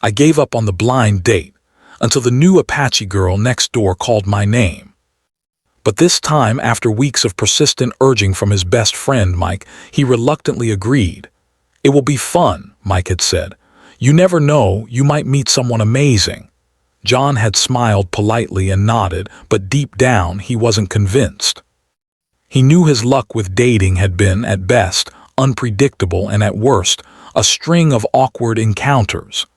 I gave up on the blind date until the new Apache girl next door called my name. But this time, after weeks of persistent urging from his best friend, Mike, he reluctantly agreed. "It will be fun," Mike had said. "You never know, you might meet someone amazing." John had smiled politely and nodded, but deep down he wasn't convinced. He knew his luck with dating had been, at best, unpredictable and at worst, a string of awkward encounters.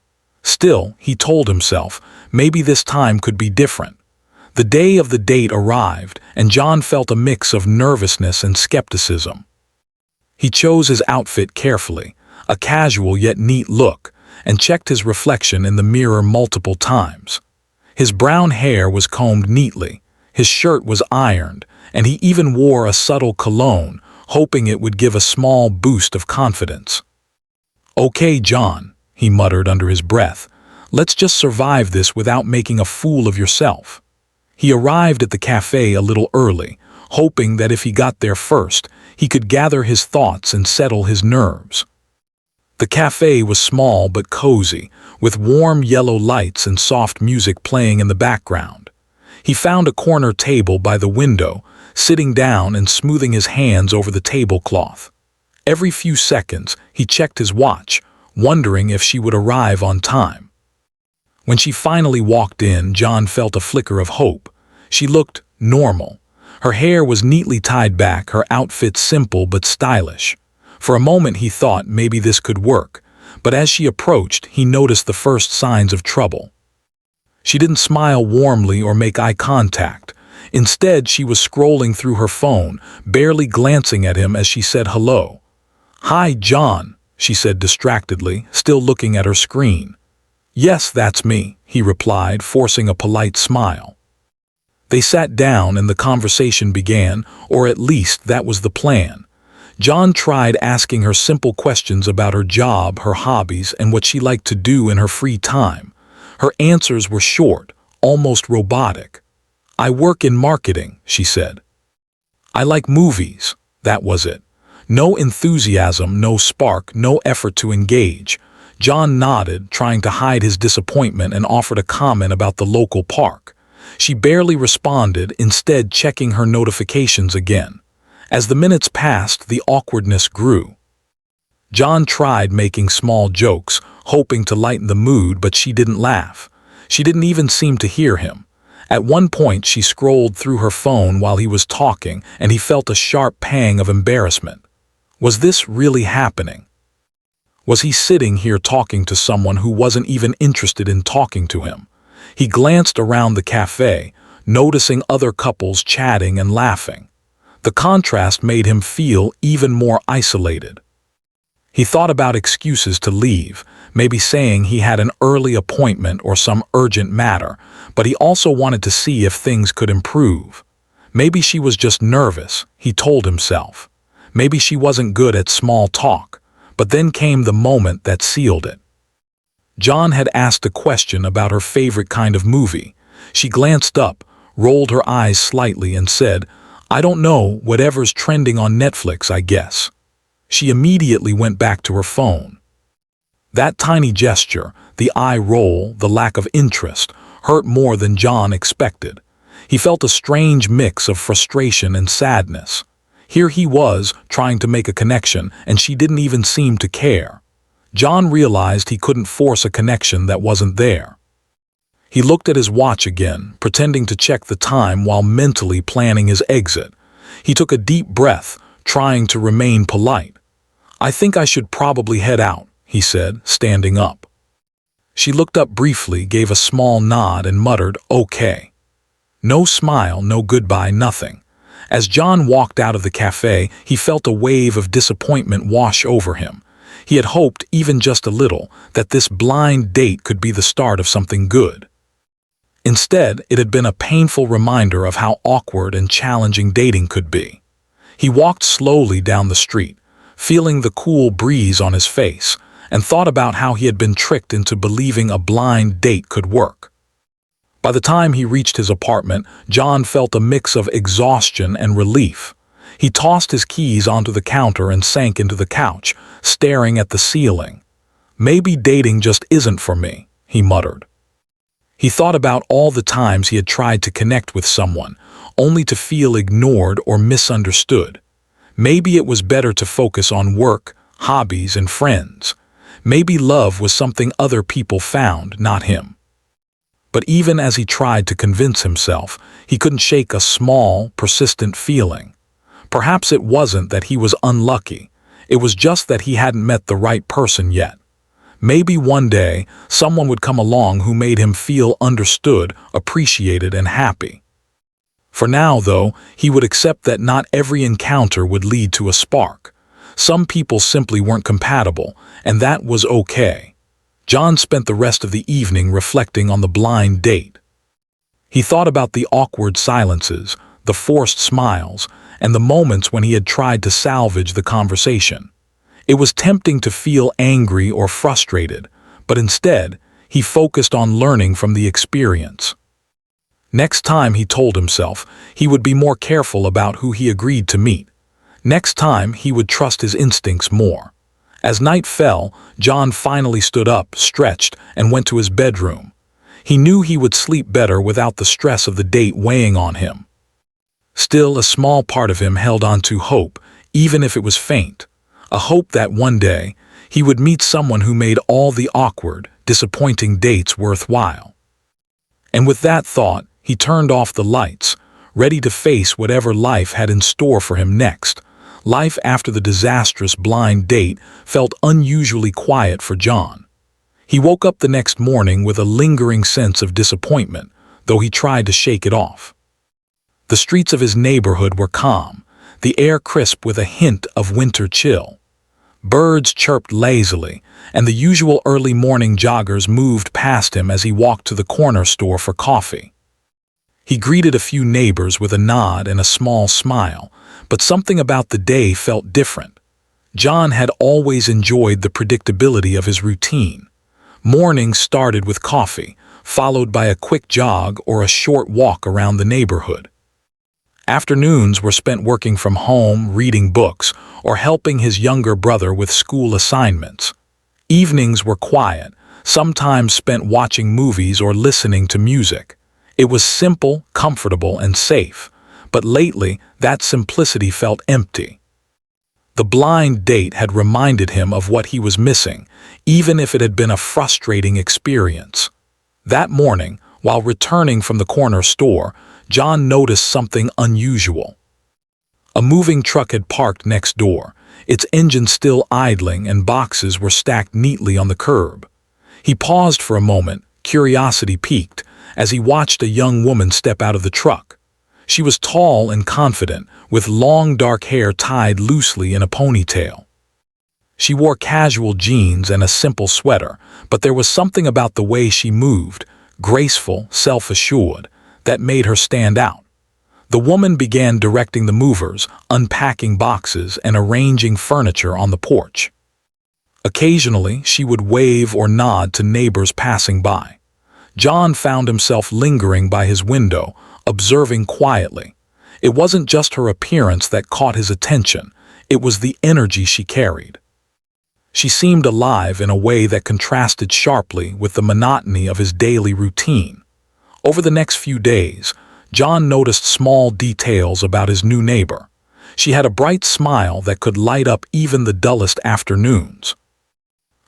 Still, he told himself, maybe this time could be different. The day of the date arrived, and John felt a mix of nervousness and skepticism. He chose his outfit carefully, a casual yet neat look, and checked his reflection in the mirror multiple times. His brown hair was combed neatly, his shirt was ironed, and he even wore a subtle cologne, hoping it would give a small boost of confidence. "Okay, John," he muttered under his breath, "let's just survive this without making a fool of yourself." He arrived at the cafe a little early, hoping that if he got there first, he could gather his thoughts and settle his nerves. The cafe was small but cozy, with warm yellow lights and soft music playing in the background. He found a corner table by the window, sitting down and smoothing his hands over the tablecloth. Every few seconds, he checked his watch, wondering if she would arrive on time. When she finally walked in, John felt a flicker of hope. She looked normal. Her hair was neatly tied back, her outfit simple but stylish. For a moment he thought maybe this could work, but as she approached, he noticed the first signs of trouble. She didn't smile warmly or make eye contact. Instead, she was scrolling through her phone, barely glancing at him as she said hello. "Hi, John," she said distractedly, still looking at her screen. "Yes, that's me," he replied, forcing a polite smile. They sat down and the conversation began, or at least that was the plan. John tried asking her simple questions about her job, her hobbies, and what she liked to do in her free time. Her answers were short, almost robotic. "I work in marketing," she said. "I like movies." That was it. No enthusiasm, no spark, no effort to engage. John nodded, trying to hide his disappointment, and offered a comment about the local park. She barely responded, instead checking her notifications again. As the minutes passed, the awkwardness grew. John tried making small jokes, hoping to lighten the mood, but she didn't laugh. She didn't even seem to hear him. At one point, she scrolled through her phone while he was talking, and he felt a sharp pang of embarrassment. Was this really happening? Was he sitting here talking to someone who wasn't even interested in talking to him? He glanced around the cafe, noticing other couples chatting and laughing. The contrast made him feel even more isolated. He thought about excuses to leave, maybe saying he had an early appointment or some urgent matter, but he also wanted to see if things could improve. Maybe she was just nervous, he told himself. Maybe she wasn't good at small talk, but then came the moment that sealed it. John had asked a question about her favorite kind of movie. She glanced up, rolled her eyes slightly, and said, "I don't know, whatever's trending on Netflix, I guess." She immediately went back to her phone. That tiny gesture, the eye roll, the lack of interest, hurt more than John expected. He felt a strange mix of frustration and sadness. Here he was, trying to make a connection, and she didn't even seem to care. John realized he couldn't force a connection that wasn't there. He looked at his watch again, pretending to check the time while mentally planning his exit. He took a deep breath, trying to remain polite. "I think I should probably head out," he said, standing up. She looked up briefly, gave a small nod, and muttered, "Okay." No smile, no goodbye, nothing. As John walked out of the cafe, he felt a wave of disappointment wash over him. He had hoped, even just a little, that this blind date could be the start of something good. Instead, it had been a painful reminder of how awkward and challenging dating could be. He walked slowly down the street, feeling the cool breeze on his face, and thought about how he had been tricked into believing a blind date could work. By the time he reached his apartment, John felt a mix of exhaustion and relief. He tossed his keys onto the counter and sank into the couch, staring at the ceiling. "Maybe dating just isn't for me," he muttered. He thought about all the times he had tried to connect with someone, only to feel ignored or misunderstood. Maybe it was better to focus on work, hobbies, and friends. Maybe love was something other people found, not him. But even as he tried to convince himself, he couldn't shake a small, persistent feeling. Perhaps it wasn't that he was unlucky. It was just that he hadn't met the right person yet. Maybe one day, someone would come along who made him feel understood, appreciated, and happy. For now, though, he would accept that not every encounter would lead to a spark. Some people simply weren't compatible, and that was okay. John spent the rest of the evening reflecting on the blind date. He thought about the awkward silences, the forced smiles, and the moments when he had tried to salvage the conversation. It was tempting to feel angry or frustrated, but instead, he focused on learning from the experience. Next time, he told himself, he would be more careful about who he agreed to meet. Next time, he would trust his instincts more. As night fell, John finally stood up, stretched, and went to his bedroom. He knew he would sleep better without the stress of the date weighing on him. Still, a small part of him held on to hope, even if it was faint. A hope that one day, he would meet someone who made all the awkward, disappointing dates worthwhile. And with that thought, he turned off the lights, ready to face whatever life had in store for him next. Life after the disastrous blind date felt unusually quiet for John. He woke up the next morning with a lingering sense of disappointment, though he tried to shake it off. The streets of his neighborhood were calm, the air crisp with a hint of winter chill. Birds chirped lazily, and the usual early morning joggers moved past him as he walked to the corner store for coffee. He greeted a few neighbors with a nod and a small smile, but something about the day felt different. John had always enjoyed the predictability of his routine. Mornings started with coffee, followed by a quick jog or a short walk around the neighborhood. Afternoons were spent working from home, reading books, or helping his younger brother with school assignments. Evenings were quiet, sometimes spent watching movies or listening to music. It was simple, comfortable, and safe, but lately that simplicity felt empty. The blind date had reminded him of what he was missing, even if it had been a frustrating experience. That morning, while returning from the corner store, John noticed something unusual. A moving truck had parked next door, its engine still idling, and boxes were stacked neatly on the curb. He paused for a moment, curiosity piqued, as he watched a young woman step out of the truck. She was tall and confident, with long dark hair tied loosely in a ponytail. She wore casual jeans and a simple sweater, but there was something about the way she moved, graceful, self-assured, that made her stand out. The woman began directing the movers, unpacking boxes, and arranging furniture on the porch. Occasionally, she would wave or nod to neighbors passing by. John found himself lingering by his window, observing quietly. It wasn't just her appearance that caught his attention, it was the energy she carried. She seemed alive in a way that contrasted sharply with the monotony of his daily routine. Over the next few days, John noticed small details about his new neighbor. She had a bright smile that could light up even the dullest afternoons.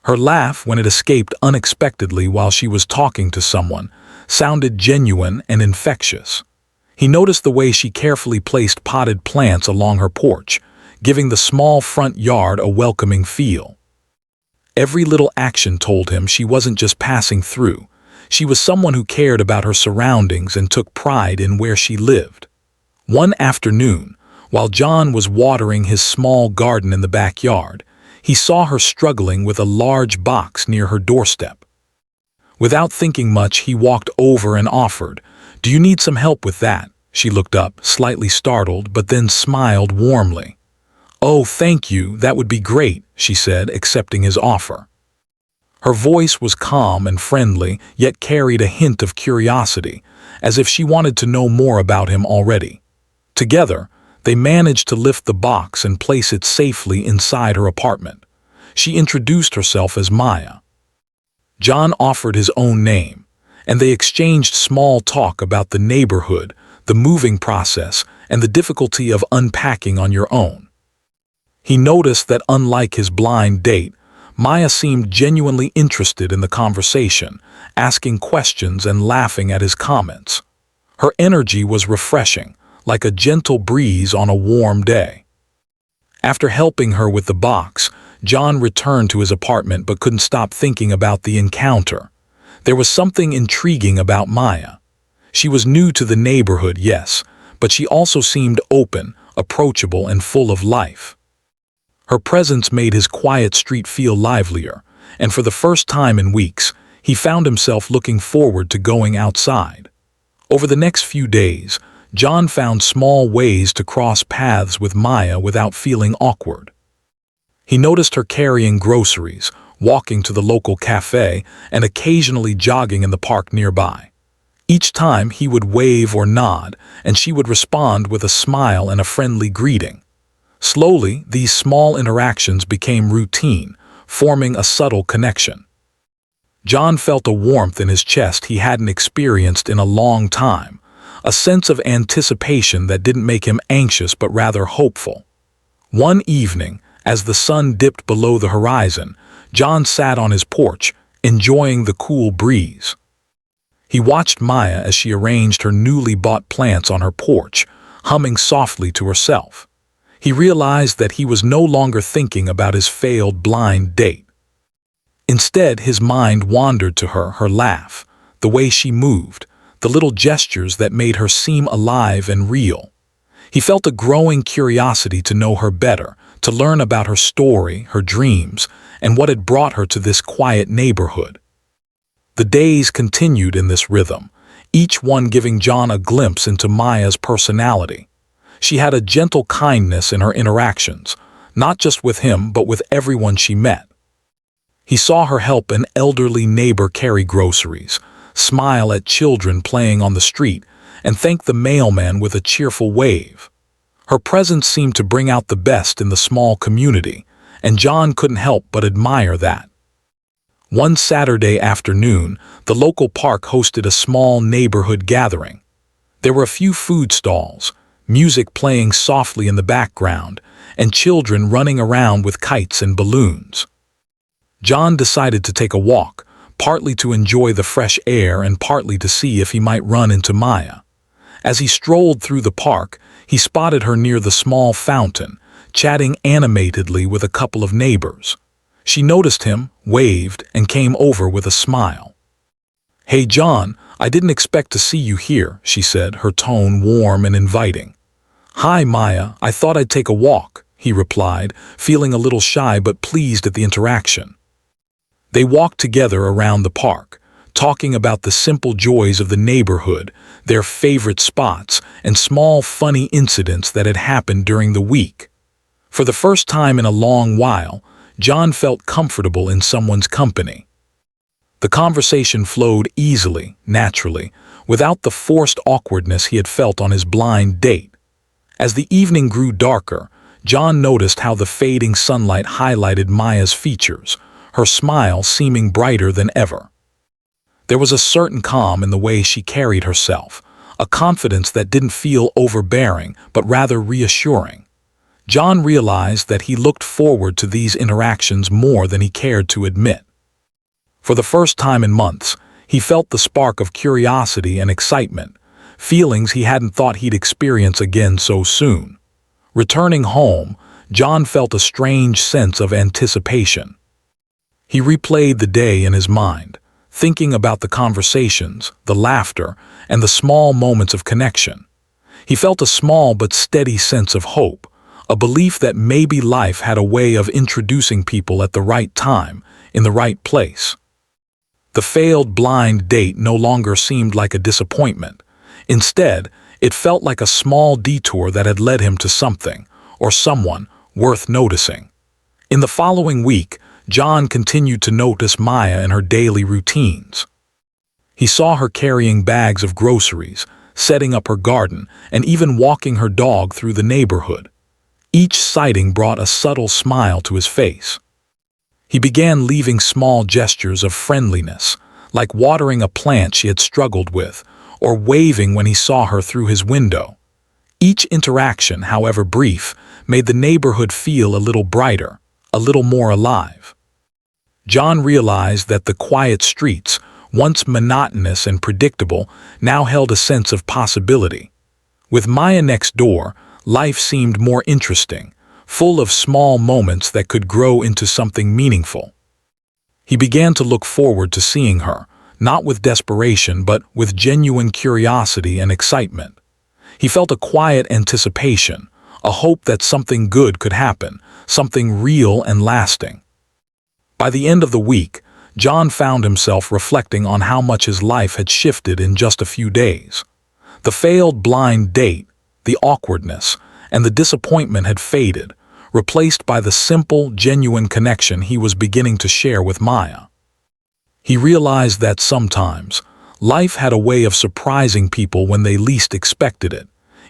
Her laugh, when it escaped unexpectedly while she was talking to someone, sounded genuine and infectious. He noticed the way she carefully placed potted plants along her porch, giving the small front yard a welcoming feel. Every little action told him she wasn't just passing through. She was someone who cared about her surroundings and took pride in where she lived. One afternoon, while John was watering his small garden in the backyard, he saw her struggling with a large box near her doorstep. Without thinking much, he walked over and offered, "Do you need some help with that?" She looked up, slightly startled, but then smiled warmly. "Oh, thank you, that would be great," she said, accepting his offer. Her voice was calm and friendly, yet carried a hint of curiosity, as if she wanted to know more about him already. Together, they managed to lift the box and place it safely inside her apartment. She introduced herself as Maya. John offered his own name, and they exchanged small talk about the neighborhood, the moving process, and the difficulty of unpacking on your own. He noticed that unlike his blind date, Maya seemed genuinely interested in the conversation, asking questions and laughing at his comments. Her energy was refreshing, like a gentle breeze on a warm day. After helping her with the box, John returned to his apartment but couldn't stop thinking about the encounter. There was something intriguing about Maya. She was new to the neighborhood, yes, but she also seemed open, approachable, and full of life. Her presence made his quiet street feel livelier, and for the first time in weeks, he found himself looking forward to going outside. Over the next few days, John found small ways to cross paths with Maya without feeling awkward. He noticed her carrying groceries, walking to the local cafe, and occasionally jogging in the park nearby. Each time he would wave or nod, and she would respond with a smile and a friendly greeting. Slowly, these small interactions became routine, forming a subtle connection. John felt a warmth in his chest he hadn't experienced in a long time, a sense of anticipation that didn't make him anxious but rather hopeful. One evening, as the sun dipped below the horizon, John sat on his porch, enjoying the cool breeze. He watched Maya as she arranged her newly bought plants on her porch, humming softly to herself. He realized that he was no longer thinking about his failed blind date. Instead, his mind wandered to her laugh, the way she moved, the little gestures that made her seem alive and real. He felt a growing curiosity to know her better, to learn about her story, her dreams, and what had brought her to this quiet neighborhood. The days continued in this rhythm, each one giving John a glimpse into Maya's personality. She had a gentle kindness in her interactions, not just with him but with everyone she met. He saw her help an elderly neighbor carry groceries, smile at children playing on the street, and thank the mailman with a cheerful wave. Her presence seemed to bring out the best in the small community, and John couldn't help but admire that. One Saturday afternoon, the local park hosted a small neighborhood gathering. There were a few food stalls, music playing softly in the background, and children running around with kites and balloons. John decided to take a walk, partly to enjoy the fresh air and partly to see if he might run into Maya. As he strolled through the park, he spotted her near the small fountain, chatting animatedly with a couple of neighbors. She noticed him, waved, and came over with a smile. "Hey John, I didn't expect to see you here," she said, her tone warm and inviting. "Hi Maya, I thought I'd take a walk," he replied, feeling a little shy but pleased at the interaction. They walked together around the park, talking about the simple joys of the neighborhood, their favorite spots, and small funny incidents that had happened during the week. For the first time in a long while, John felt comfortable in someone's company. The conversation flowed easily, naturally, without the forced awkwardness he had felt on his blind date. As the evening grew darker, John noticed how the fading sunlight highlighted Maya's features, her smile seeming brighter than ever. There was a certain calm in the way she carried herself, a confidence that didn't feel overbearing but rather reassuring. John realized that he looked forward to these interactions more than he cared to admit. For the first time in months, he felt the spark of curiosity and excitement, feelings he hadn't thought he'd experience again so soon. Returning home, John felt a strange sense of anticipation. He replayed the day in his mind, thinking about the conversations, the laughter, and the small moments of connection. He felt a small but steady sense of hope, a belief that maybe life had a way of introducing people at the right time, in the right place. The failed blind date no longer seemed like a disappointment. Instead, it felt like a small detour that had led him to something, or someone, worth noticing. In the following week, John continued to notice Maya in her daily routines. He saw her carrying bags of groceries, setting up her garden, and even walking her dog through the neighborhood. Each sighting brought a subtle smile to his face. He began leaving small gestures of friendliness, like watering a plant she had struggled with, or waving when he saw her through his window. Each interaction, however brief, made the neighborhood feel a little brighter, a little more alive. John realized that the quiet streets, once monotonous and predictable, now held a sense of possibility. With Maya next door, life seemed more interesting, full of small moments that could grow into something meaningful. He began to look forward to seeing her, not with desperation but with genuine curiosity and excitement. He felt a quiet anticipation, a hope that something good could happen, something real and lasting. By the end of the week, John found himself reflecting on how much his life had shifted in just a few days. The failed blind date, the awkwardness, and the disappointment had faded, replaced by the simple, genuine connection he was beginning to share with Maya. He realized that sometimes, life had a way of surprising people when they least expected it,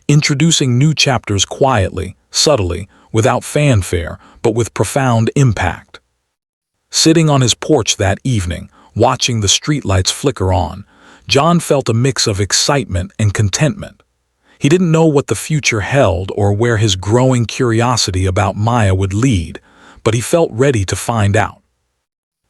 introducing new chapters quietly, subtly, without fanfare, but with profound impact. Sitting on his porch that evening, watching the streetlights flicker on, John felt a mix of excitement and contentment. He didn't know what the future held or where his growing curiosity about Maya would lead, but he felt ready to find out.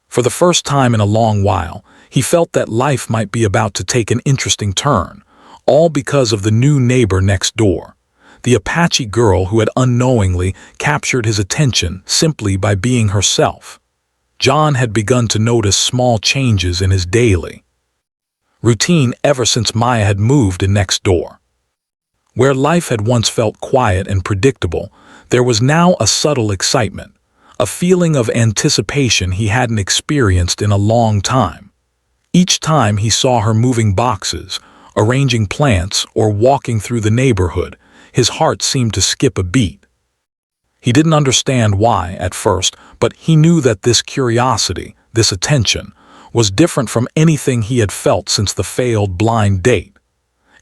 For the first time in a long while, he felt that life might be about to take an interesting turn, all because of the new neighbor next door, the Apache girl who had unknowingly captured his attention simply by being herself. John had begun to notice small changes in his daily routine ever since Maya had moved in next door. Where life had once felt quiet and predictable, there was now a subtle excitement, a feeling of anticipation he hadn't experienced in a long time. Each time he saw her moving boxes, arranging plants, or walking through the neighborhood, his heart seemed to skip a beat. He didn't understand why at first, but he knew that this curiosity, this attention, was different from anything he had felt since the failed blind date.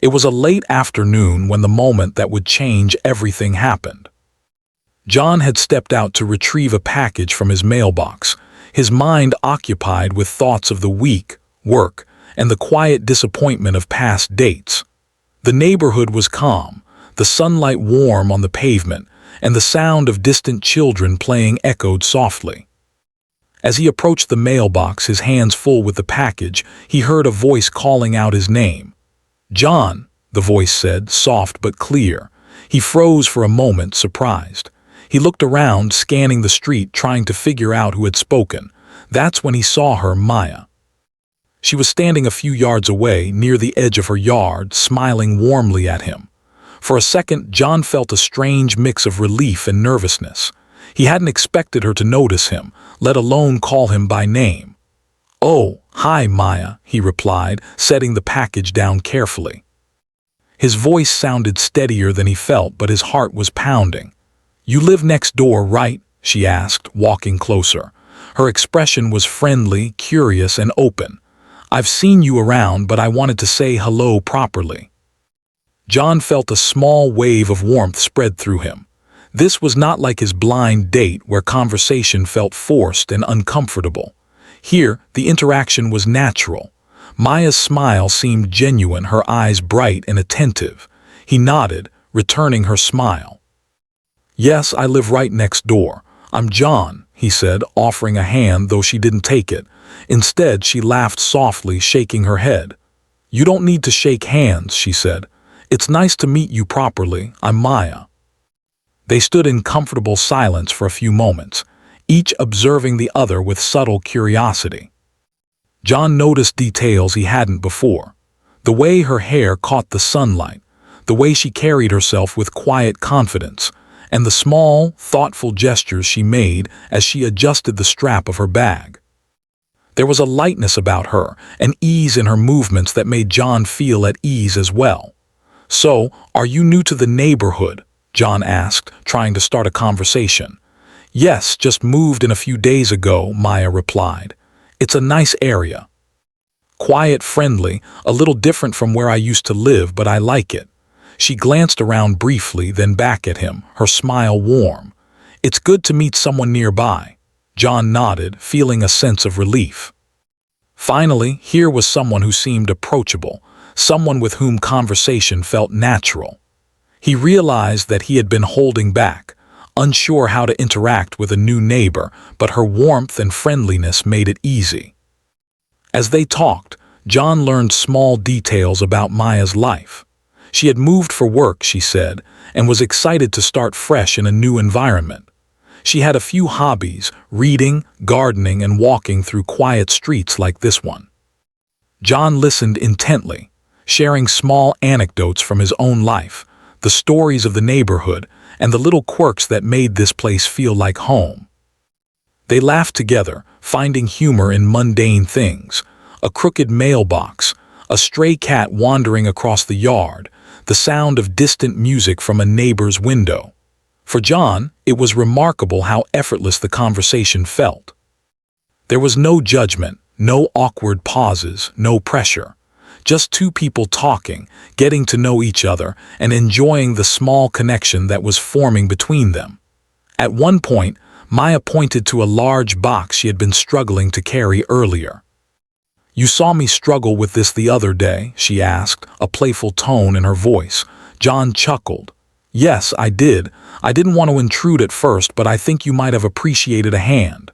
It was a late afternoon when the moment that would change everything happened. John had stepped out to retrieve a package from his mailbox, his mind occupied with thoughts of the week, work, and the quiet disappointment of past dates. The neighborhood was calm, the sunlight warm on the pavement, and the sound of distant children playing echoed softly. As he approached the mailbox, his hands full with the package, he heard a voice calling out his name. "John," the voice said, soft but clear. He froze for a moment, surprised. He looked around, scanning the street, trying to figure out who had spoken. That's when he saw her, Maya. She was standing a few yards away, near the edge of her yard, smiling warmly at him. For a second, John felt a strange mix of relief and nervousness. He hadn't expected her to notice him, let alone call him by name. "Oh, hi, Maya," he replied, setting the package down carefully. His voice sounded steadier than he felt, but his heart was pounding. "You live next door, right?" she asked, walking closer. Her expression was friendly, curious, and open. "I've seen you around, but I wanted to say hello properly." John felt a small wave of warmth spread through him. This was not like his blind date where conversation felt forced and uncomfortable. Here, the interaction was natural. Maya's smile seemed genuine, her eyes bright and attentive. He nodded, returning her smile. "Yes, I live right next door. I'm John," he said, offering a hand, though she didn't take it. Instead, she laughed softly, shaking her head. "You don't need to shake hands," she said. "It's nice to meet you properly. I'm Maya." They stood in comfortable silence for a few moments, each observing the other with subtle curiosity. John noticed details he hadn't before. The way her hair caught the sunlight, the way she carried herself with quiet confidence, and the small, thoughtful gestures she made as she adjusted the strap of her bag. There was a lightness about her, an ease in her movements that made John feel at ease as well. "So, are you new to the neighborhood?" John asked, trying to start a conversation. "Yes, just moved in a few days ago," Maya replied. "It's a nice area. Quiet, friendly, a little different from where I used to live, but I like it." She glanced around briefly, then back at him, her smile warm. "It's good to meet someone nearby." John nodded, feeling a sense of relief. Finally, here was someone who seemed approachable, someone with whom conversation felt natural. He realized that he had been holding back, unsure how to interact with a new neighbor, but her warmth and friendliness made it easy. As they talked, John learned small details about Maya's life. She had moved for work, she said, and was excited to start fresh in a new environment. She had a few hobbies: reading, gardening, and walking through quiet streets like this one. John listened intently, sharing small anecdotes from his own life, the stories of the neighborhood, and the little quirks that made this place feel like home. They laughed together, finding humor in mundane things: a crooked mailbox, a stray cat wandering across the yard, the sound of distant music from a neighbor's window. For John, it was remarkable how effortless the conversation felt. There was no judgment, no awkward pauses, no pressure. Just two people talking, getting to know each other, and enjoying the small connection that was forming between them. At one point, Maya pointed to a large box she had been struggling to carry earlier. "You saw me struggle with this the other day?" she asked, a playful tone in her voice. John chuckled. "Yes, I did. I didn't want to intrude at first, but I think you might have appreciated a hand."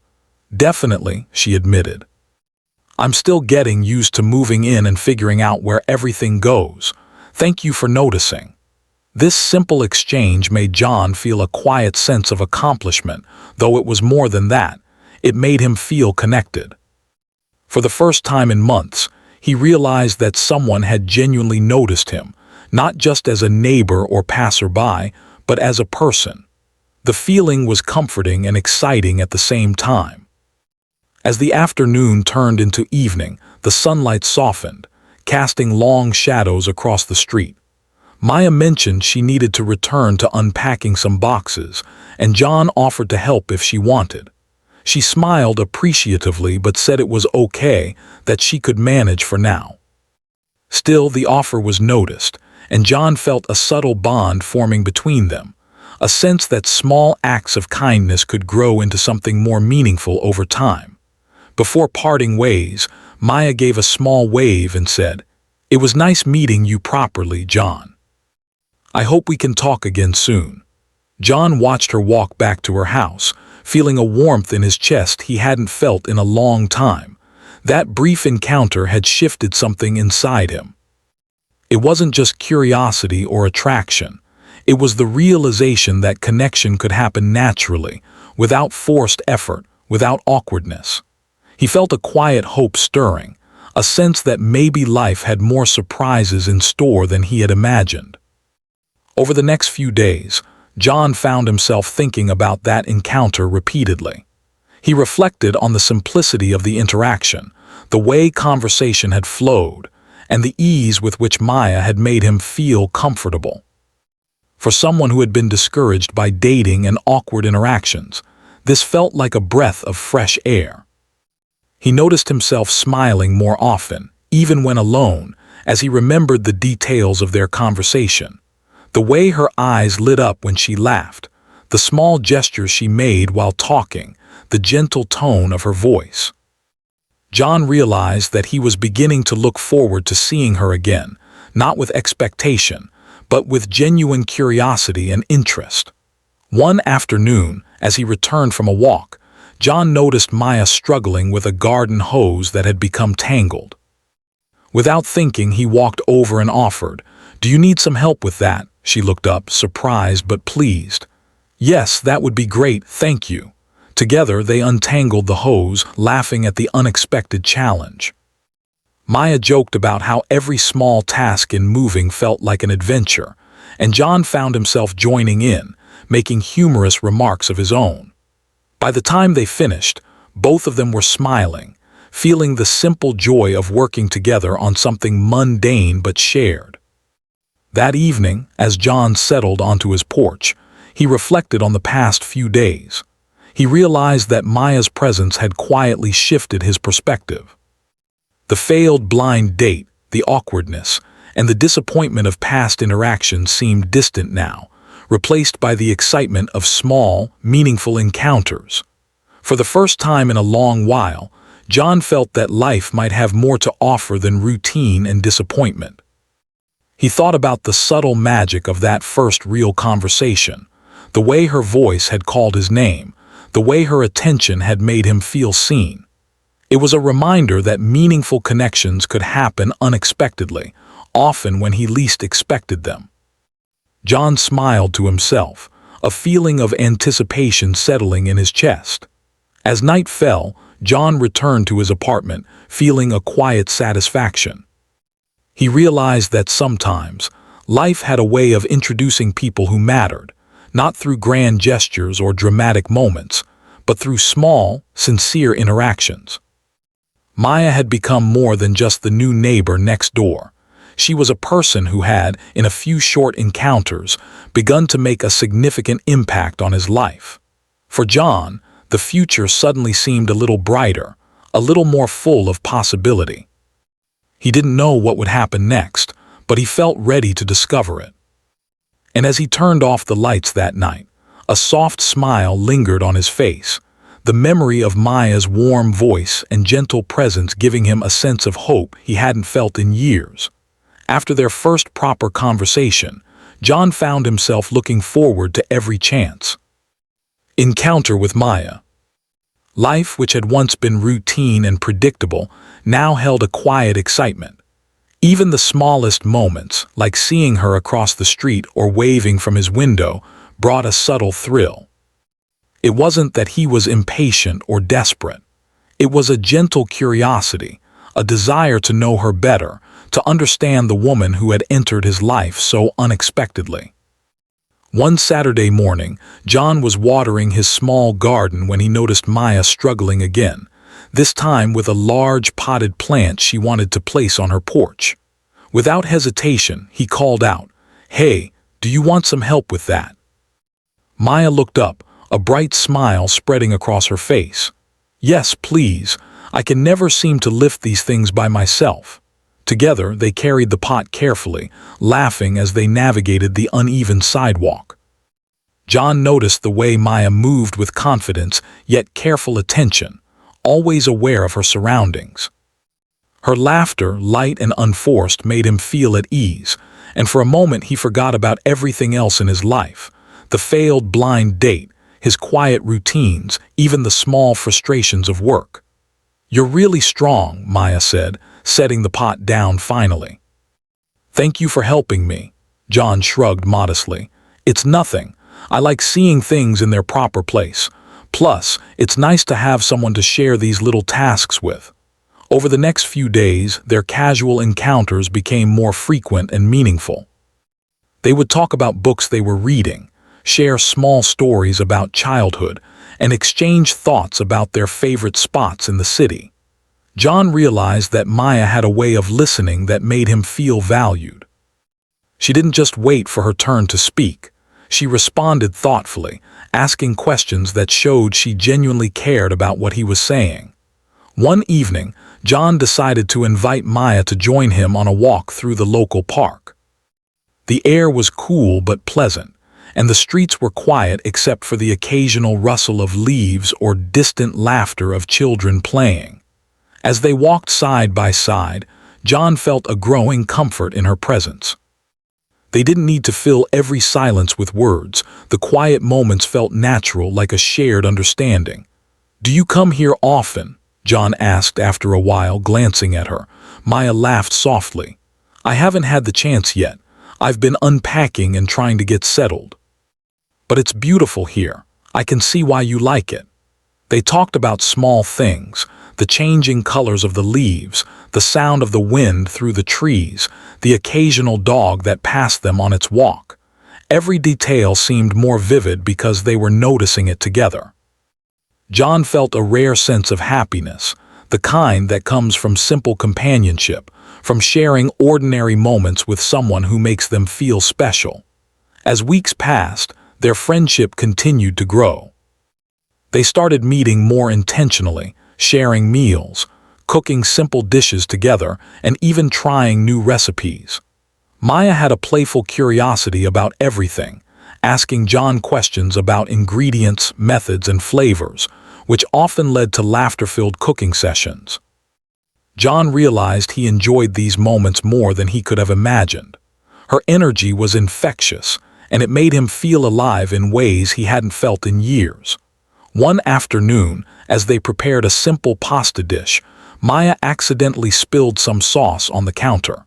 "Definitely," she admitted. "I'm still getting used to moving in and figuring out where everything goes. Thank you for noticing." This simple exchange made John feel a quiet sense of accomplishment, though it was more than that. It made him feel connected. For the first time in months, he realized that someone had genuinely noticed him, not just as a neighbor or passerby, but as a person. The feeling was comforting and exciting at the same time. As the afternoon turned into evening, the sunlight softened, casting long shadows across the street. Maya mentioned she needed to return to unpacking some boxes, and John offered to help if she wanted. She smiled appreciatively but said it was okay, that she could manage for now. Still, the offer was noticed, and John felt a subtle bond forming between them, a sense that small acts of kindness could grow into something more meaningful over time. Before parting ways, Maya gave a small wave and said, "It was nice meeting you properly, John. I hope we can talk again soon." John watched her walk back to her house, feeling a warmth in his chest he hadn't felt in a long time. That brief encounter had shifted something inside him. It wasn't just curiosity or attraction. It was the realization that connection could happen naturally, without forced effort, without awkwardness. He felt a quiet hope stirring, a sense that maybe life had more surprises in store than he had imagined. Over the next few days, John found himself thinking about that encounter repeatedly. He reflected on the simplicity of the interaction, the way conversation had flowed, and the ease with which Maya had made him feel comfortable. For someone who had been discouraged by dating and awkward interactions, this felt like a breath of fresh air. He noticed himself smiling more often, even when alone, as he remembered the details of their conversation. The way her eyes lit up when she laughed, the small gestures she made while talking, the gentle tone of her voice. John realized that he was beginning to look forward to seeing her again, not with expectation, but with genuine curiosity and interest. One afternoon, as he returned from a walk, John noticed Maya struggling with a garden hose that had become tangled. Without thinking, he walked over and offered, "Do you need some help with that?" She looked up, surprised but pleased. "Yes, that would be great, thank you." Together, they untangled the hose, laughing at the unexpected challenge. Maya joked about how every small task in moving felt like an adventure, and John found himself joining in, making humorous remarks of his own. By the time they finished, both of them were smiling, feeling the simple joy of working together on something mundane but shared. That evening, as John settled onto his porch, he reflected on the past few days. He realized that Maya's presence had quietly shifted his perspective. The failed blind date, the awkwardness, and the disappointment of past interactions seemed distant now, replaced by the excitement of small, meaningful encounters. For the first time in a long while, John felt that life might have more to offer than routine and disappointment. He thought about the subtle magic of that first real conversation, the way her voice had called his name, the way her attention had made him feel seen. It was a reminder that meaningful connections could happen unexpectedly, often when he least expected them. John smiled to himself, a feeling of anticipation settling in his chest. As night fell, John returned to his apartment, feeling a quiet satisfaction. He realized that sometimes, life had a way of introducing people who mattered, not through grand gestures or dramatic moments, but through small, sincere interactions. Maya had become more than just the new neighbor next door. She was a person who had, in a few short encounters, begun to make a significant impact on his life. For John, the future suddenly seemed a little brighter, a little more full of possibility. He didn't know what would happen next, but he felt ready to discover it. And as he turned off the lights that night, a soft smile lingered on his face, the memory of Maya's warm voice and gentle presence giving him a sense of hope he hadn't felt in years. After their first proper conversation, John found himself looking forward to every chance. Encounter with Maya. Life, which had once been routine and predictable, now held a quiet excitement. Even the smallest moments, like seeing her across the street or waving from his window, brought a subtle thrill. It wasn't that he was impatient or desperate. It was a gentle curiosity, a desire to know her better, to understand the woman who had entered his life so unexpectedly. One Saturday morning, John was watering his small garden when he noticed Maya struggling again, this time with a large potted plant she wanted to place on her porch. Without hesitation, he called out, "Hey, do you want some help with that?" Maya looked up, a bright smile spreading across her face. "Yes, please. I can never seem to lift these things by myself." Together, they carried the pot carefully, laughing as they navigated the uneven sidewalk. John noticed the way Maya moved with confidence, yet careful attention, always aware of her surroundings. Her laughter, light and unforced, made him feel at ease, and for a moment he forgot about everything else in his life, the failed blind date, his quiet routines, even the small frustrations of work. "You're really strong," Maya said, setting the pot down finally. "Thank you for helping me," John shrugged modestly. "It's nothing. I like seeing things in their proper place. Plus, it's nice to have someone to share these little tasks with." Over the next few days, their casual encounters became more frequent and meaningful. They would talk about books they were reading, share small stories about childhood, and exchange thoughts about their favorite spots in the city. John realized that Maya had a way of listening that made him feel valued. She didn't just wait for her turn to speak. She responded thoughtfully, asking questions that showed she genuinely cared about what he was saying. One evening, John decided to invite Maya to join him on a walk through the local park. The air was cool but pleasant, and the streets were quiet except for the occasional rustle of leaves or distant laughter of children playing. As they walked side by side, John felt a growing comfort in her presence. They didn't need to fill every silence with words. The quiet moments felt natural, like a shared understanding. "Do you come here often?" John asked after a while, glancing at her. Maya laughed softly. "I haven't had the chance yet. I've been unpacking and trying to get settled. But it's beautiful here. I can see why you like it." They talked about small things, the changing colors of the leaves, the sound of the wind through the trees, the occasional dog that passed them on its walk. Every detail seemed more vivid because they were noticing it together. John felt a rare sense of happiness, the kind that comes from simple companionship, from sharing ordinary moments with someone who makes them feel special. As weeks passed, their friendship continued to grow. They started meeting more intentionally, sharing meals, cooking simple dishes together, and even trying new recipes. Maya had a playful curiosity about everything, asking John questions about ingredients, methods, and flavors, which often led to laughter-filled cooking sessions. John realized he enjoyed these moments more than he could have imagined. Her energy was infectious, and it made him feel alive in ways he hadn't felt in years. One afternoon, as they prepared a simple pasta dish, Maya accidentally spilled some sauce on the counter.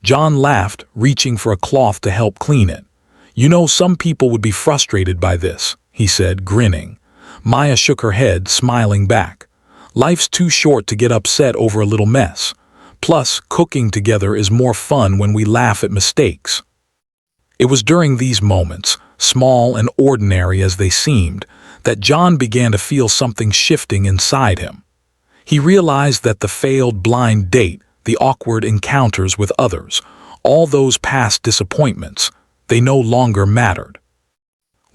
John laughed, reaching for a cloth to help clean it. "You know, some people would be frustrated by this," he said, grinning. Maya shook her head, smiling back. "Life's too short to get upset over a little mess. Plus, cooking together is more fun when we laugh at mistakes." It was during these moments, small and ordinary as they seemed, that John began to feel something shifting inside him. He realized that the failed blind date, the awkward encounters with others, all those past disappointments, they no longer mattered.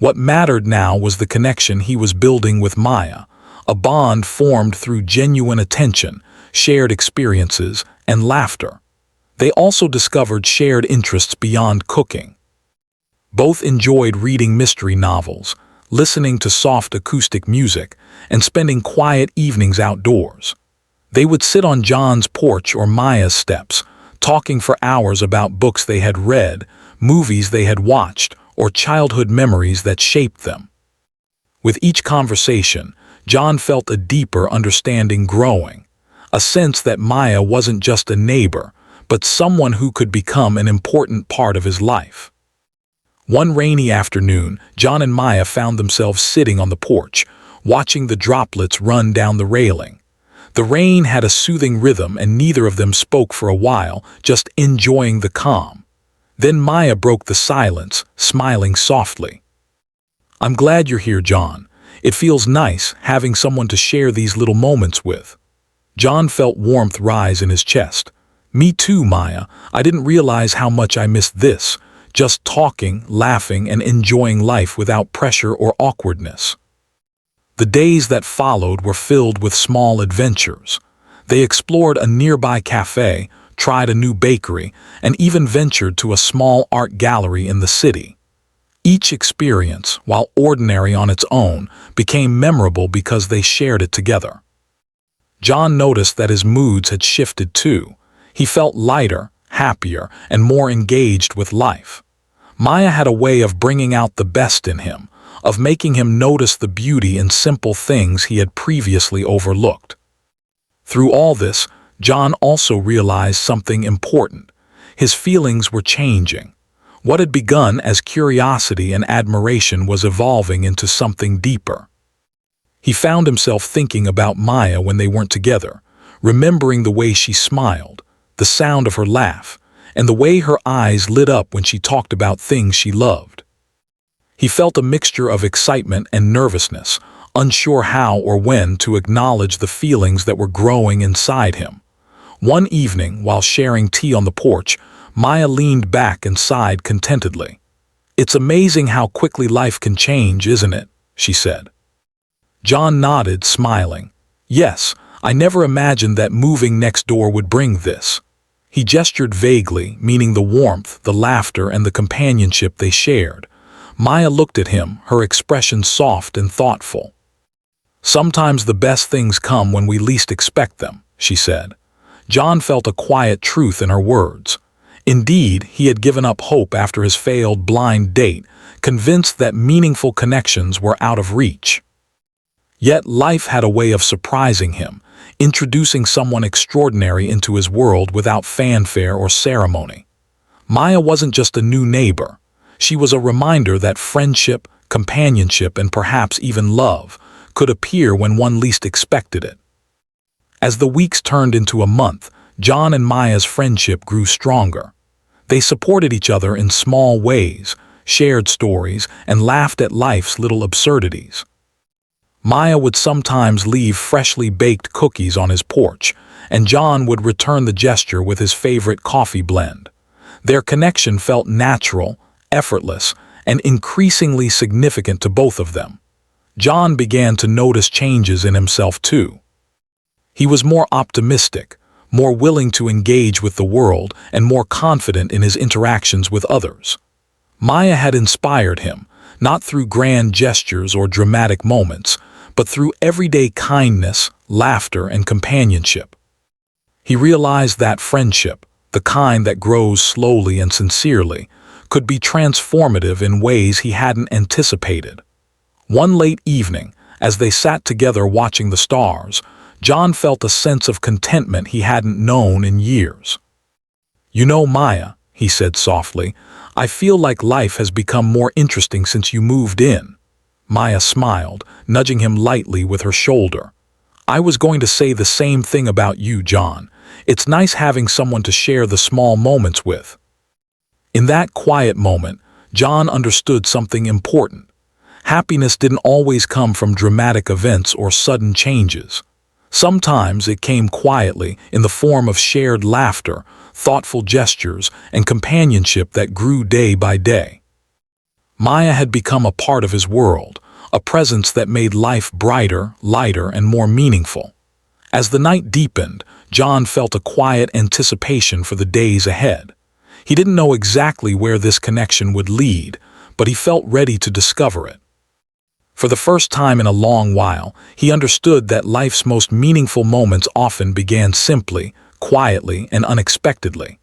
What mattered now was the connection he was building with Maya, a bond formed through genuine attention, shared experiences, and laughter. They also discovered shared interests beyond cooking. Both enjoyed reading mystery novels, listening to soft acoustic music, and spending quiet evenings outdoors. They would sit on John's porch or Maya's steps, talking for hours about books they had read, movies they had watched, or childhood memories that shaped them. With each conversation, John felt a deeper understanding growing, a sense that Maya wasn't just a neighbor, but someone who could become an important part of his life. One rainy afternoon, John and Maya found themselves sitting on the porch, watching the droplets run down the railing. The rain had a soothing rhythm and neither of them spoke for a while, just enjoying the calm. Then Maya broke the silence, smiling softly. "I'm glad you're here, John. It feels nice having someone to share these little moments with." John felt warmth rise in his chest. "Me too, Maya. I didn't realize how much I missed this. Just talking, laughing, and enjoying life without pressure or awkwardness." The days that followed were filled with small adventures. They explored a nearby cafe, tried a new bakery, and even ventured to a small art gallery in the city. Each experience, while ordinary on its own, became memorable because they shared it together. John noticed that his moods had shifted too. He felt lighter, happier, and more engaged with life. Maya had a way of bringing out the best in him, of making him notice the beauty in simple things he had previously overlooked. Through all this, John also realized something important. His feelings were changing. What had begun as curiosity and admiration was evolving into something deeper. He found himself thinking about Maya when they weren't together, remembering the way she smiled, the sound of her laugh, and the way her eyes lit up when she talked about things she loved. He felt a mixture of excitement and nervousness, unsure how or when to acknowledge the feelings that were growing inside him. One evening, while sharing tea on the porch, Maya leaned back and sighed contentedly. "It's amazing how quickly life can change, isn't it?" she said. John nodded, smiling. "Yes, I never imagined that moving next door would bring this." He gestured vaguely, meaning the warmth, the laughter, and the companionship they shared. Maya looked at him, her expression soft and thoughtful. "Sometimes the best things come when we least expect them," she said. John felt a quiet truth in her words. Indeed, he had given up hope after his failed blind date, convinced that meaningful connections were out of reach. Yet life had a way of surprising him, introducing someone extraordinary into his world without fanfare or ceremony. Maya wasn't just a new neighbor. She was a reminder that friendship, companionship, and perhaps even love could appear when one least expected it. As the weeks turned into a month, John and Maya's friendship grew stronger. They supported each other in small ways, shared stories, and laughed at life's little absurdities. Maya would sometimes leave freshly baked cookies on his porch, and John would return the gesture with his favorite coffee blend. Their connection felt natural, effortless, and increasingly significant to both of them. John began to notice changes in himself too. He was more optimistic, more willing to engage with the world, and more confident in his interactions with others. Maya had inspired him, not through grand gestures or dramatic moments, but through everyday kindness, laughter, and companionship. He realized that friendship, the kind that grows slowly and sincerely, could be transformative in ways he hadn't anticipated. One late evening, as they sat together watching the stars, John felt a sense of contentment he hadn't known in years. "You know, Maya," he said softly, "I feel like life has become more interesting since you moved in." Maya smiled, nudging him lightly with her shoulder. "I was going to say the same thing about you, John. It's nice having someone to share the small moments with." In that quiet moment, John understood something important. Happiness didn't always come from dramatic events or sudden changes. Sometimes it came quietly in the form of shared laughter, thoughtful gestures, and companionship that grew day by day. Maya had become a part of his world, a presence that made life brighter, lighter, and more meaningful. As the night deepened, John felt a quiet anticipation for the days ahead. He didn't know exactly where this connection would lead, but he felt ready to discover it. For the first time in a long while, he understood that life's most meaningful moments often began simply, quietly, and unexpectedly.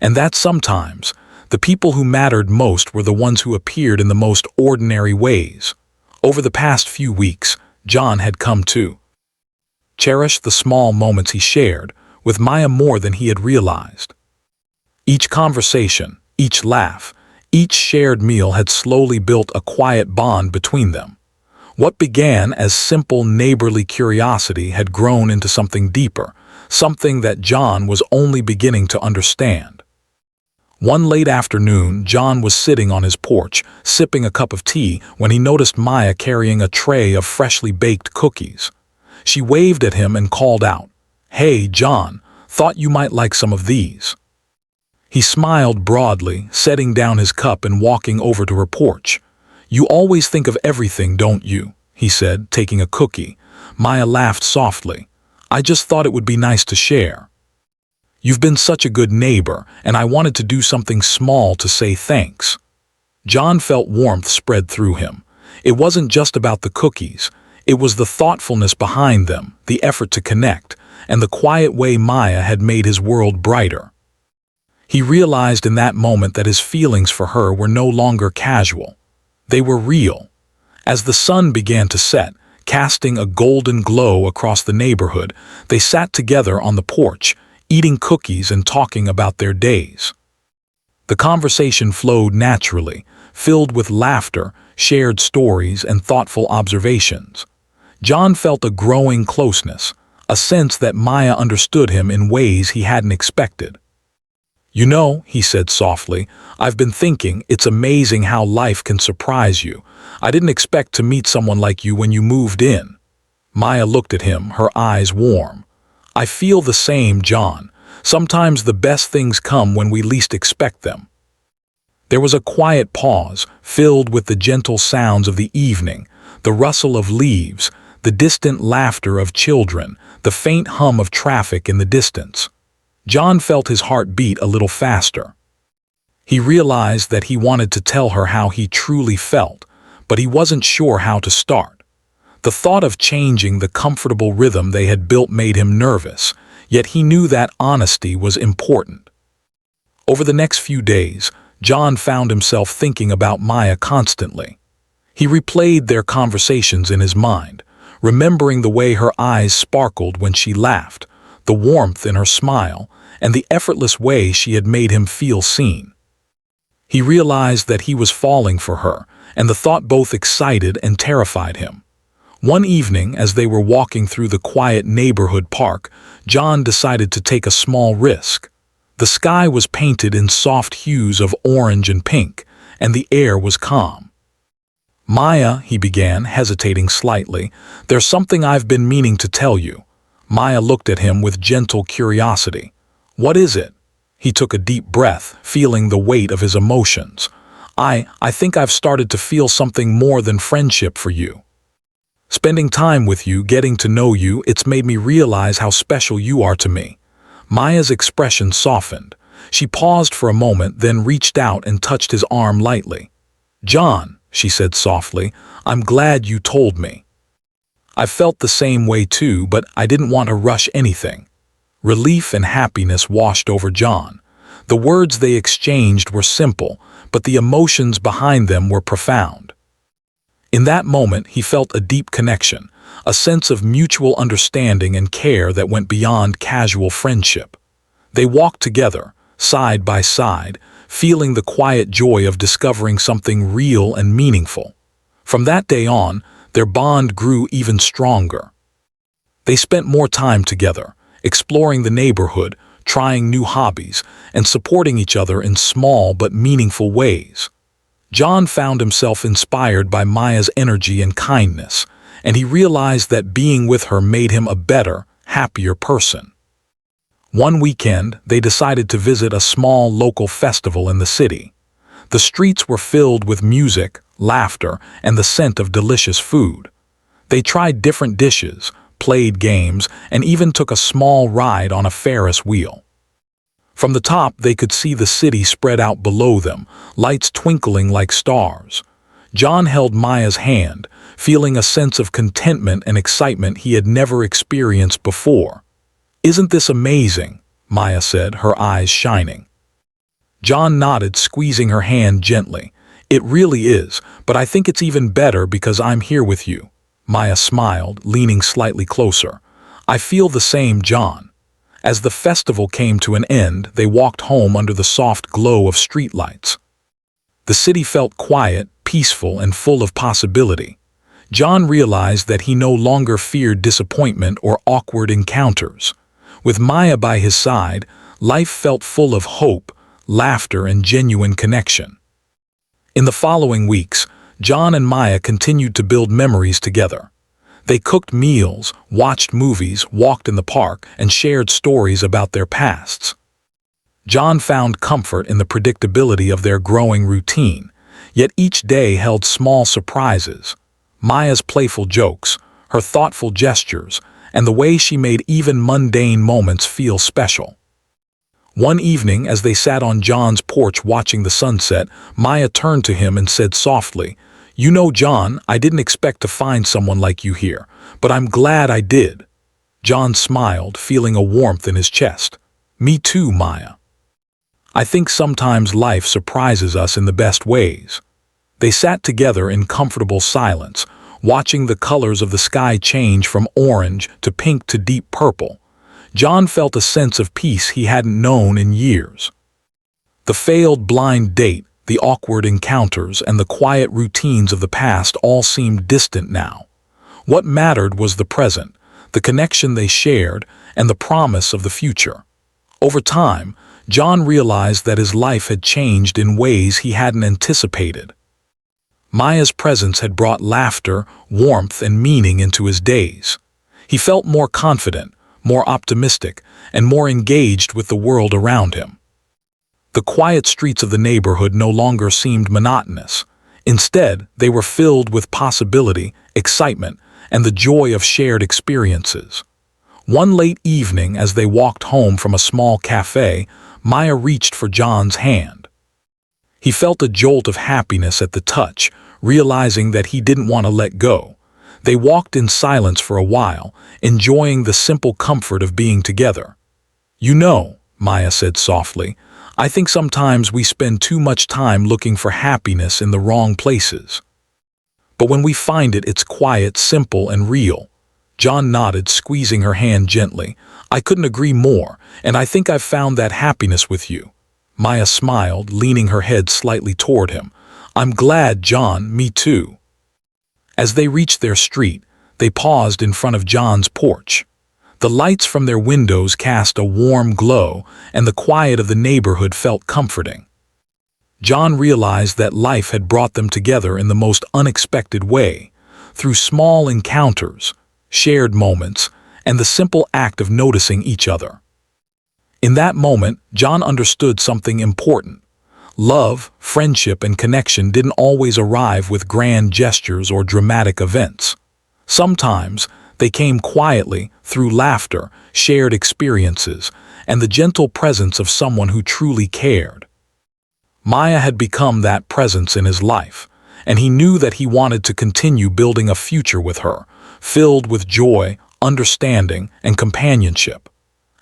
And that sometimes, the people who mattered most were the ones who appeared in the most ordinary ways. Over the past few weeks, John had come to cherish the small moments he shared with Maya more than he had realized. Each conversation, each laugh, each shared meal had slowly built a quiet bond between them. What began as simple neighborly curiosity had grown into something deeper, something that John was only beginning to understand. One late afternoon, John was sitting on his porch, sipping a cup of tea, when he noticed Maya carrying a tray of freshly baked cookies. She waved at him and called out, "Hey, John, thought you might like some of these." He smiled broadly, setting down his cup and walking over to her porch. "You always think of everything, don't you?" he said, taking a cookie. Maya laughed softly. "I just thought it would be nice to share. You've been such a good neighbor, and I wanted to do something small to say thanks." John felt warmth spread through him. It wasn't just about the cookies. It was the thoughtfulness behind them, the effort to connect, and the quiet way Maya had made his world brighter. He realized in that moment that his feelings for her were no longer casual. They were real. As the sun began to set, casting a golden glow across the neighborhood, they sat together on the porch, eating cookies and talking about their days. The conversation flowed naturally, filled with laughter, shared stories, and thoughtful observations. John felt a growing closeness, a sense that Maya understood him in ways he hadn't expected. "You know," he said softly, "I've been thinking it's amazing how life can surprise you. I didn't expect to meet someone like you when you moved in." Maya looked at him, her eyes warm. "I feel the same, John. Sometimes the best things come when we least expect them." There was a quiet pause, filled with the gentle sounds of the evening, the rustle of leaves, the distant laughter of children, the faint hum of traffic in the distance. John felt his heart beat a little faster. He realized that he wanted to tell her how he truly felt, but he wasn't sure how to start. The thought of changing the comfortable rhythm they had built made him nervous, yet he knew that honesty was important. Over the next few days, John found himself thinking about Maya constantly. He replayed their conversations in his mind, remembering the way her eyes sparkled when she laughed, the warmth in her smile, and the effortless way she had made him feel seen. He realized that he was falling for her, and the thought both excited and terrified him. One evening, as they were walking through the quiet neighborhood park, John decided to take a small risk. The sky was painted in soft hues of orange and pink, and the air was calm. "Maya," he began, hesitating slightly, "there's something I've been meaning to tell you." Maya looked at him with gentle curiosity. "What is it?" He took a deep breath, feeling the weight of his emotions. I think I've started to feel something more than friendship for you. Spending time with you, getting to know you, it's made me realize how special you are to me." Maya's expression softened. She paused for a moment, then reached out and touched his arm lightly. "John," she said softly, "I'm glad you told me. I felt the same way too, but I didn't want to rush anything. Relief and happiness washed over John. The words they exchanged were simple, but the emotions behind them were profound. In that moment, he felt a deep connection, a sense of mutual understanding and care that went beyond casual friendship. They walked together, side by side, feeling the quiet joy of discovering something real and meaningful. From that day on, their bond grew even stronger. They spent more time together, exploring the neighborhood, trying new hobbies, and supporting each other in small but meaningful ways. John found himself inspired by Maya's energy and kindness, and he realized that being with her made him a better, happier person. One weekend, they decided to visit a small local festival in the city. The streets were filled with music, laughter, and the scent of delicious food. They tried different dishes, played games, and even took a small ride on a Ferris wheel. From the top, they could see the city spread out below them, lights twinkling like stars. John held Maya's hand, feeling a sense of contentment and excitement he had never experienced before. "Isn't this amazing?" Maya said, her eyes shining. John nodded, squeezing her hand gently. "It really is, but I think it's even better because I'm here with you." Maya smiled, leaning slightly closer. "I feel the same, John." As the festival came to an end, they walked home under the soft glow of streetlights. The city felt quiet, peaceful, and full of possibility. John realized that he no longer feared disappointment or awkward encounters. With Maya by his side, life felt full of hope, laughter, and genuine connection. In the following weeks, John and Maya continued to build memories together. They cooked meals, watched movies, walked in the park, and shared stories about their pasts. John found comfort in the predictability of their growing routine, yet each day held small surprises. Maya's playful jokes, her thoughtful gestures, and the way she made even mundane moments feel special. One evening, as they sat on John's porch watching the sunset, Maya turned to him and said softly, "You know, John, I didn't expect to find someone like you here, but I'm glad I did." John smiled, feeling a warmth in his chest. "Me too, Maya. I think sometimes life surprises us in the best ways." They sat together in comfortable silence, watching the colors of the sky change from orange to pink to deep purple. John felt a sense of peace he hadn't known in years. The failed blind date, the awkward encounters, and the quiet routines of the past all seemed distant now. What mattered was the present, the connection they shared, and the promise of the future. Over time, John realized that his life had changed in ways he hadn't anticipated. Maya's presence had brought laughter, warmth, and meaning into his days. He felt more confident, more optimistic, and more engaged with the world around him. The quiet streets of the neighborhood no longer seemed monotonous. Instead, they were filled with possibility, excitement, and the joy of shared experiences. One late evening, as they walked home from a small cafe, Maya reached for John's hand. He felt a jolt of happiness at the touch, realizing that he didn't want to let go. They walked in silence for a while, enjoying the simple comfort of being together. "You know," Maya said softly, "I think sometimes we spend too much time looking for happiness in the wrong places. But when we find it, it's quiet, simple, and real." John nodded, squeezing her hand gently. "I couldn't agree more, and I think I've found that happiness with you." Maya smiled, leaning her head slightly toward him. "I'm glad, John, me too." As they reached their street, they paused in front of John's porch. The lights from their windows cast a warm glow, and the quiet of the neighborhood felt comforting. John realized that life had brought them together in the most unexpected way, through small encounters, shared moments, and the simple act of noticing each other. In that moment, John understood something important. Love, friendship, and connection didn't always arrive with grand gestures or dramatic events. Sometimes, they came quietly, through laughter, shared experiences, and the gentle presence of someone who truly cared. Maya had become that presence in his life, and he knew that he wanted to continue building a future with her, filled with joy, understanding, and companionship.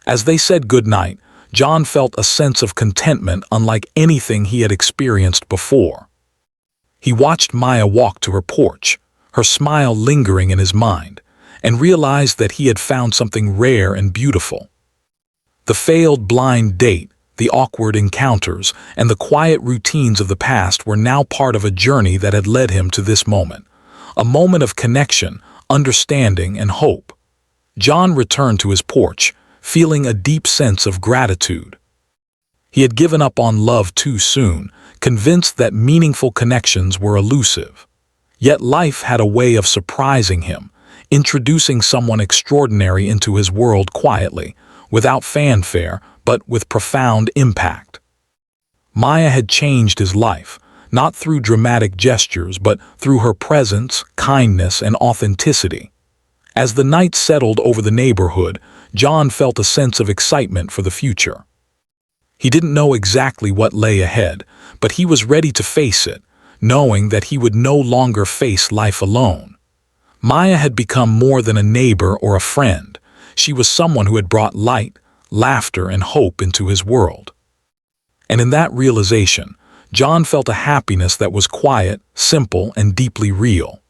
As they said goodnight, John felt a sense of contentment unlike anything he had experienced before. He watched Maya walk to her porch, her smile lingering in his mind, and realized that he had found something rare and beautiful. The failed blind date, the awkward encounters, and the quiet routines of the past were now part of a journey that had led him to this a moment of connection, understanding, and hope. John returned to his porch, feeling a deep sense of gratitude. He had given up on love too soon, convinced that meaningful connections were elusive. Yet life had a way of surprising him, introducing someone extraordinary into his world quietly, without fanfare, but with profound impact. Maya had changed his life, not through dramatic gestures, but through her presence, kindness, and authenticity. As the night settled over the neighborhood, John felt a sense of excitement for the future. He didn't know exactly what lay ahead, but he was ready to face it, knowing that he would no longer face life alone. Maya had become more than a neighbor or a friend. She was someone who had brought light, laughter, and hope into his world. And in that realization, John felt a happiness that was quiet, simple, and deeply real.